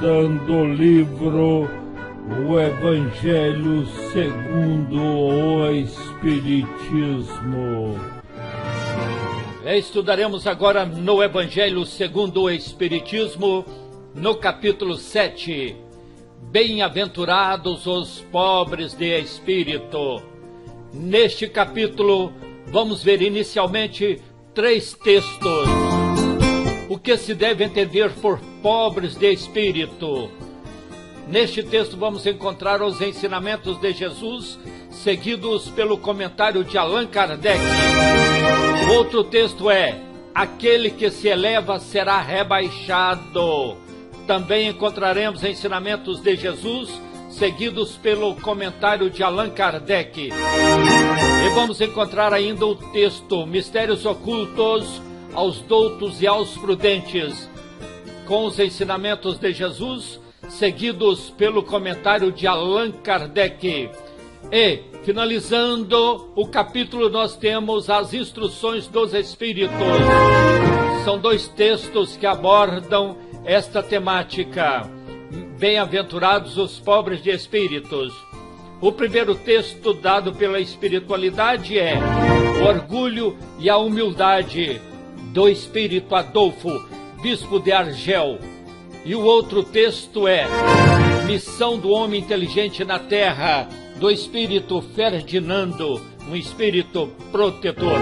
estudando o livro O Evangelho segundo o Espiritismo. Estudaremos agora no Evangelho segundo o Espiritismo, no capítulo 7. Bem-aventurados os pobres de espírito. Neste capítulo, vamos ver inicialmente 3 textos. O que se deve entender por pobres de espírito? Neste texto vamos encontrar os ensinamentos de Jesus, seguidos pelo comentário de Allan Kardec. O outro texto é: aquele que se eleva será rebaixado. Também encontraremos ensinamentos de Jesus, seguidos pelo comentário de Allan Kardec. E vamos encontrar ainda o texto Mistérios Ocultos aos doutos e aos prudentes, com os ensinamentos de Jesus, seguidos pelo comentário de Allan Kardec. E, finalizando o capítulo, nós temos as instruções dos Espíritos. São 2 textos que abordam esta temática. Bem-aventurados os pobres de espíritos. O primeiro texto dado pela espiritualidade é o orgulho e a humildade, do espírito Adolfo, bispo de Argel. E o outro texto é missão do homem inteligente na terra, do espírito Ferdinando, um espírito protetor.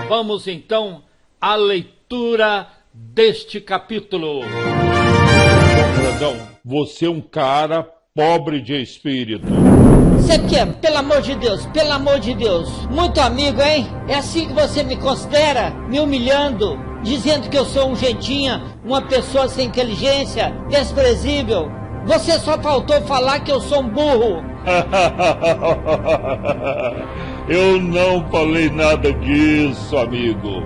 Vamos então à leitura deste capítulo. Grandão, você é um cara pobre de espírito. Você quer? Pelo amor de Deus, muito amigo, hein? É assim que você me considera? Me humilhando, dizendo que eu sou um gentinha, uma pessoa sem inteligência, desprezível. Você só faltou falar que eu sou um burro. Eu não falei nada disso, amigo.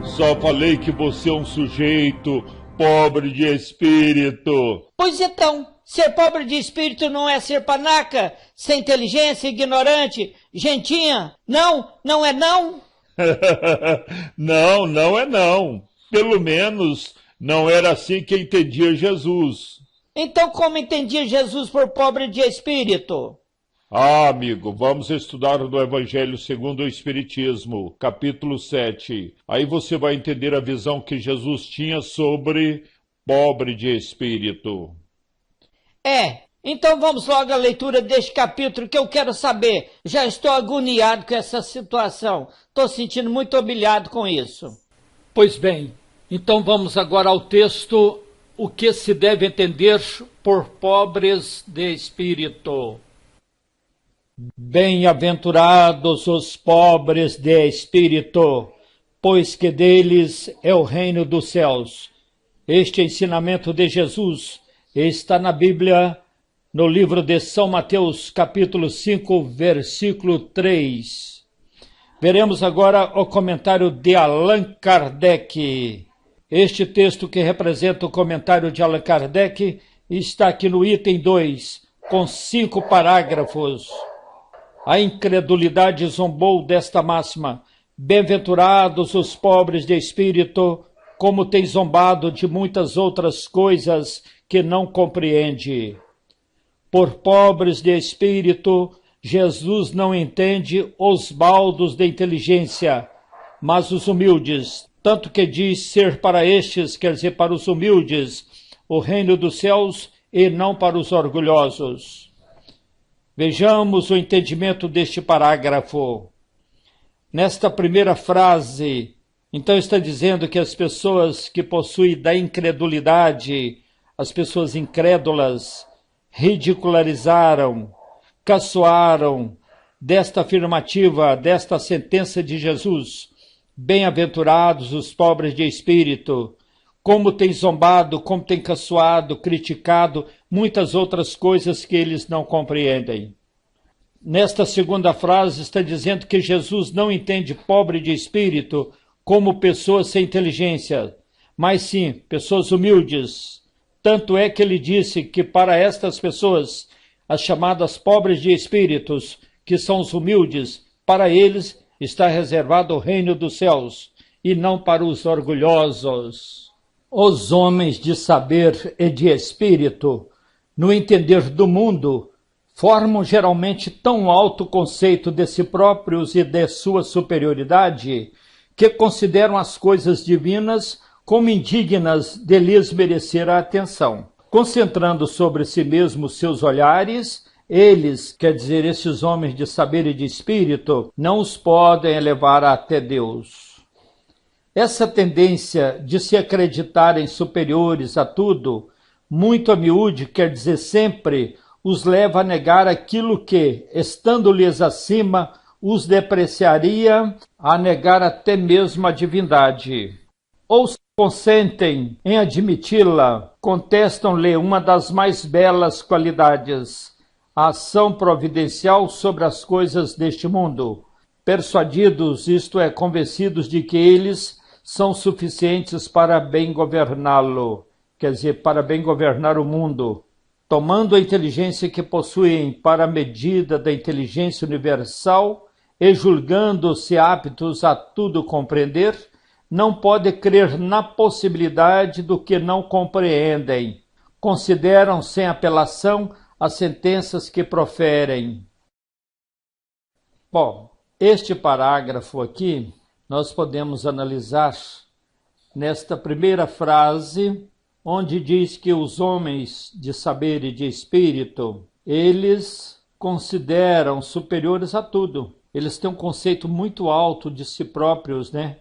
Só falei que você é um sujeito pobre de espírito. Pois então, ser pobre de espírito não é ser panaca, sem inteligência, ignorante, gentinha? Não é não? Não é não. Pelo menos não era assim que entendia Jesus. Então como entendia Jesus por pobre de espírito? Ah, amigo, vamos estudar no Evangelho segundo o Espiritismo, capítulo 7. Aí você vai entender a visão que Jesus tinha sobre pobre de espírito. Então vamos logo à leitura deste capítulo que eu quero saber. Já estou agoniado com essa situação. Estou sentindo muito humilhado com isso. Pois bem, então vamos agora ao texto. O que se deve entender por pobres de espírito? Bem-aventurados os pobres de espírito, pois que deles é o reino dos céus. Este ensinamento de Jesus está na Bíblia, no livro de São Mateus, capítulo 5, versículo 3. Veremos agora o comentário de Allan Kardec. Este texto, que representa o comentário de Allan Kardec, está aqui no item 2, com 5 parágrafos. A incredulidade zombou desta máxima: bem-aventurados os pobres de espírito, como tem zombado de muitas outras coisas que não compreende. Por pobres de espírito, Jesus não entende os baldos de inteligência, mas os humildes, tanto que diz ser para estes, quer dizer, para os humildes, o reino dos céus, e não para os orgulhosos. Vejamos o entendimento deste parágrafo. Nesta primeira frase, então está dizendo que as pessoas que possuem da incredulidade, as pessoas incrédulas, ridicularizaram, caçoaram desta afirmativa, desta sentença de Jesus. Bem-aventurados os pobres de espírito, como tem zombado, como tem caçoado, criticado, muitas outras coisas que eles não compreendem. Nesta segunda frase está dizendo que Jesus não entende pobre de espírito como pessoas sem inteligência, mas sim pessoas humildes. Tanto é que ele disse que para estas pessoas, as chamadas pobres de espíritos, que são os humildes, para eles está reservado o reino dos céus, e não para os orgulhosos. Os homens de saber e de espírito, no entender do mundo, formam geralmente tão alto conceito de si próprios e de sua superioridade, que consideram as coisas divinas como indignas de lhes merecer a atenção. Concentrando sobre si mesmos seus olhares, eles, quer dizer, esses homens de saber e de espírito, não os podem elevar até Deus. Essa tendência de se acreditarem superiores a tudo, muito a miúde, quer dizer sempre, os leva a negar aquilo que, estando-lhes acima, os depreciaria, a negar até mesmo a divindade. Ou se consentem em admiti-la, contestam-lhe uma das mais belas qualidades, a ação providencial sobre as coisas deste mundo, persuadidos, isto é, convencidos de que eles são suficientes para bem governá-lo, quer dizer, para bem governar o mundo. Tomando a inteligência que possuem para a medida da inteligência universal e julgando-se aptos a tudo compreender, não pode crer na possibilidade do que não compreendem. Consideram sem apelação as sentenças que proferem. Bom, este parágrafo aqui nós podemos analisar nesta primeira frase, onde diz que os homens de saber e de espírito, eles consideram superiores a tudo. Eles têm um conceito muito alto de si próprios, né?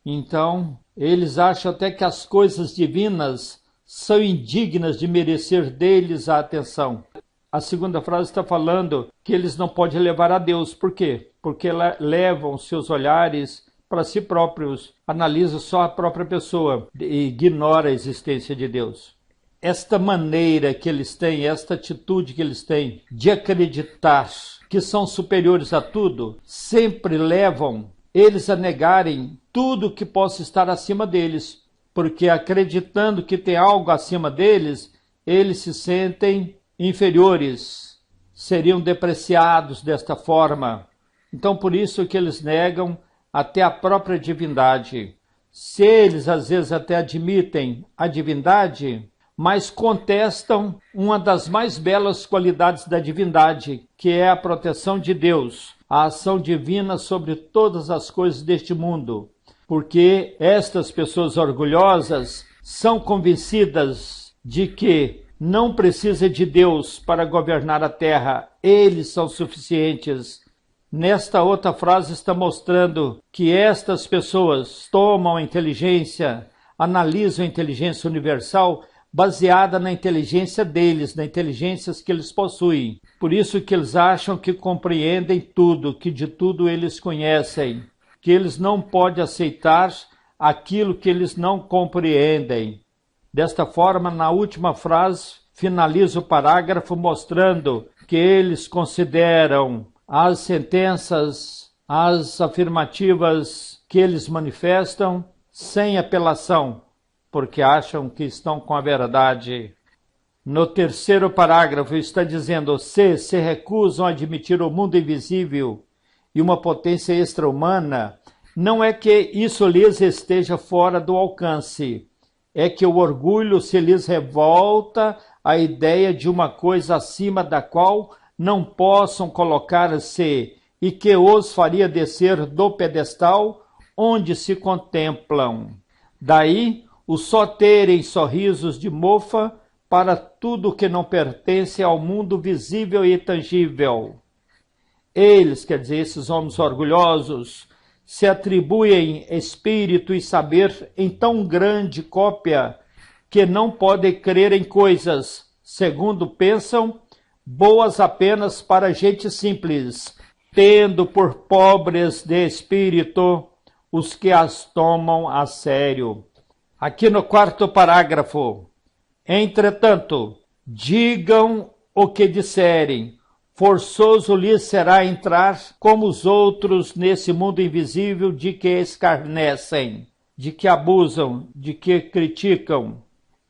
Então, eles acham até que as coisas divinas são indignas de merecer deles a atenção. A segunda frase está falando que eles não podem levar a Deus. Por quê? Porque levam seus olhares para si próprios, analisa só a própria pessoa e ignora a existência de Deus. Esta maneira que eles têm, esta atitude que eles têm de acreditar que são superiores a tudo, sempre levam eles a negarem tudo que possa estar acima deles, porque acreditando que tem algo acima deles, eles se sentem inferiores, seriam depreciados desta forma. Então por isso que eles negam até a própria divindade. Se eles às vezes até admitem a divindade, mas contestam uma das mais belas qualidades da divindade, que é a proteção de Deus, a ação divina sobre todas as coisas deste mundo, porque estas pessoas orgulhosas são convencidas de que não precisa de Deus para governar a terra, eles são suficientes. Nesta outra frase está mostrando que estas pessoas tomam a inteligência, analisam a inteligência universal baseada na inteligência deles, na inteligência que eles possuem. Por isso que eles acham que compreendem tudo, que de tudo eles conhecem, que eles não podem aceitar aquilo que eles não compreendem. Desta forma, na última frase, finaliza o parágrafo mostrando que eles consideram as sentenças, as afirmativas que eles manifestam sem apelação, porque acham que estão com a verdade. No terceiro parágrafo está dizendo: se recusam a admitir o mundo invisível e uma potência extra-humana, não é que isso lhes esteja fora do alcance, é que o orgulho se lhes revolta à ideia de uma coisa acima da qual não possam colocar-se e que os faria descer do pedestal onde se contemplam. Daí o só terem sorrisos de mofa para tudo que não pertence ao mundo visível e tangível. Eles, quer dizer, esses homens orgulhosos, se atribuem espírito e saber em tão grande cópia que não podem crer em coisas, segundo pensam, boas apenas para gente simples, tendo por pobres de espírito os que as tomam a sério. Aqui no quarto parágrafo: entretanto, digam o que disserem, forçoso lhes será entrar como os outros nesse mundo invisível de que escarnecem, de que abusam, de que criticam.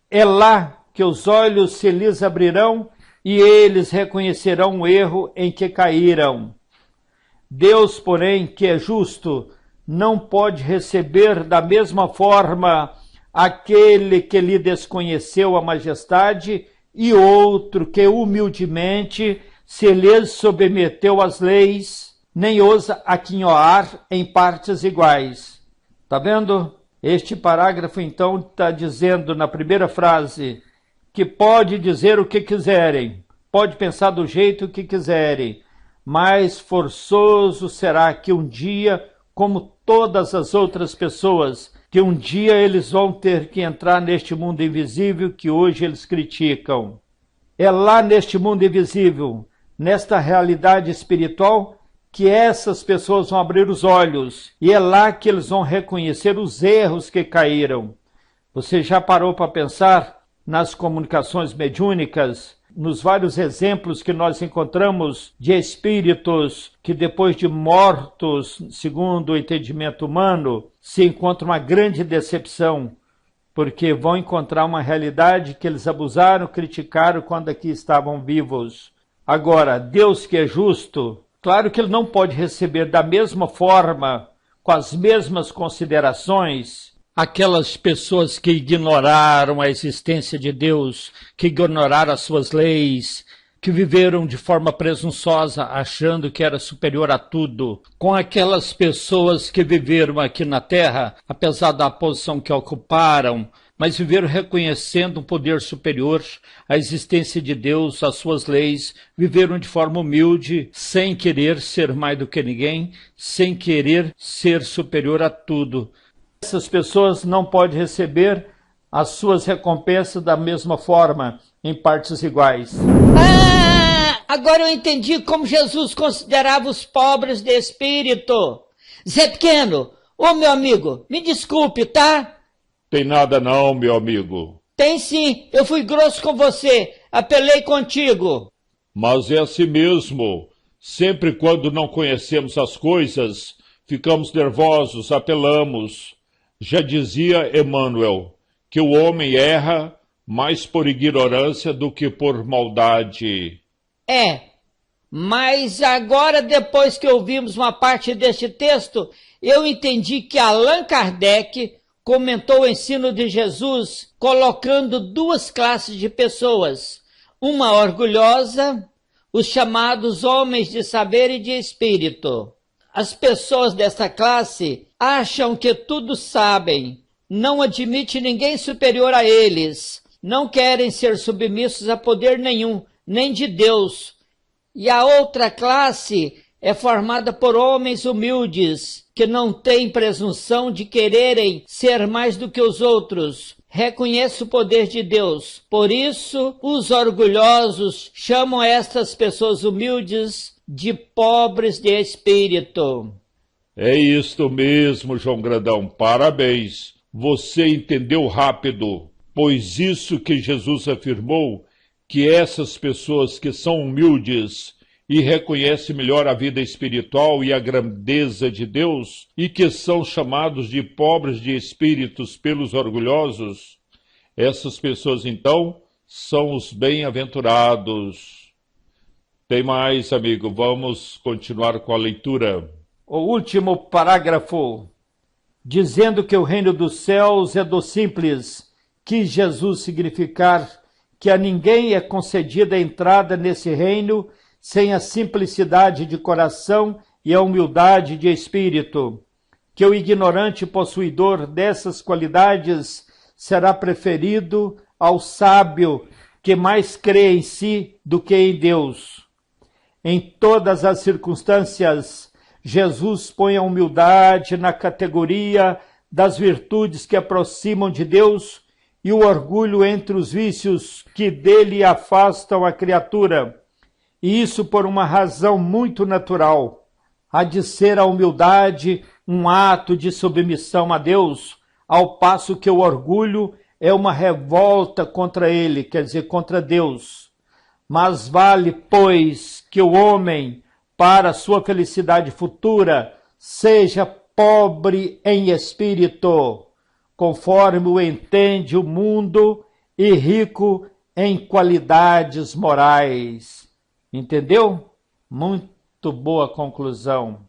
É lá que os olhos se lhes abrirão e eles reconhecerão o erro em que caíram. Deus, porém, que é justo, não pode receber da mesma forma aquele que lhe desconheceu a majestade e outro que humildemente se lhes submeteu às leis, nem ousa aquinhoar em partes iguais. Tá vendo? Este parágrafo, então, está dizendo na primeira frase que pode dizer o que quiserem, pode pensar do jeito que quiserem, mas forçoso será que um dia, como todas as outras pessoas, que um dia eles vão ter que entrar neste mundo invisível que hoje eles criticam. É lá neste mundo invisível, nesta realidade espiritual, que essas pessoas vão abrir os olhos, e é lá que eles vão reconhecer os erros que caíram. Você já parou para pensar nas comunicações mediúnicas, nos vários exemplos que nós encontramos de espíritos que depois de mortos, segundo o entendimento humano, se encontra uma grande decepção, porque vão encontrar uma realidade que eles abusaram, criticaram quando aqui estavam vivos. Agora, Deus que é justo, claro que ele não pode receber da mesma forma, com as mesmas considerações, aquelas pessoas que ignoraram a existência de Deus, que ignoraram as suas leis, que viveram de forma presunçosa, achando que era superior a tudo, com aquelas pessoas que viveram aqui na Terra, apesar da posição que ocuparam, mas viveram reconhecendo um poder superior, a existência de Deus, as suas leis, viveram de forma humilde, sem querer ser mais do que ninguém, sem querer ser superior a tudo. Essas pessoas não podem receber as suas recompensas da mesma forma, em partes iguais. Agora eu entendi como Jesus considerava os pobres de espírito. Zé Pequeno, ô meu amigo, me desculpe, tá? Tem nada não, meu amigo. Tem sim, eu fui grosso com você, apelei contigo. Mas é assim mesmo. Sempre quando não conhecemos as coisas, ficamos nervosos, apelamos. Já dizia Emmanuel que o homem erra mais por ignorância do que por maldade. Mas agora, depois que ouvimos uma parte deste texto, eu entendi que Allan Kardec comentou o ensino de Jesus colocando duas classes de pessoas, uma orgulhosa, os chamados homens de saber e de espírito. As pessoas dessa classe acham que tudo sabem, não admitem ninguém superior a eles, não querem ser submissos a poder nenhum, nem de Deus. E a outra classe é formada por homens humildes, que não têm presunção de quererem ser mais do que os outros. Reconhece o poder de Deus. Por isso, os orgulhosos chamam estas pessoas humildes de pobres de espírito. É isto mesmo, João Grandão. Parabéns. Você entendeu rápido, pois isso que Jesus afirmou, que essas pessoas que são humildes e reconhecem melhor a vida espiritual e a grandeza de Deus, e que são chamados de pobres de espíritos pelos orgulhosos, essas pessoas, então, são os bem-aventurados. Tem mais, amigo. Vamos continuar com a leitura. O último parágrafo, dizendo que o reino dos céus é do simples, quis Jesus significar que a ninguém é concedida a entrada nesse reino sem a simplicidade de coração e a humildade de espírito, que o ignorante possuidor dessas qualidades será preferido ao sábio que mais crê em si do que em Deus. Em todas as circunstâncias, Jesus põe a humildade na categoria das virtudes que aproximam de Deus e o orgulho entre os vícios que dele afastam a criatura. E isso por uma razão muito natural. Há de ser a humildade um ato de submissão a Deus, ao passo que o orgulho é uma revolta contra ele, quer dizer, contra Deus. Mas vale, pois, que o homem, para sua felicidade futura, seja pobre em espírito, conforme o entende o mundo, e rico em qualidades morais. Entendeu? Muito boa conclusão.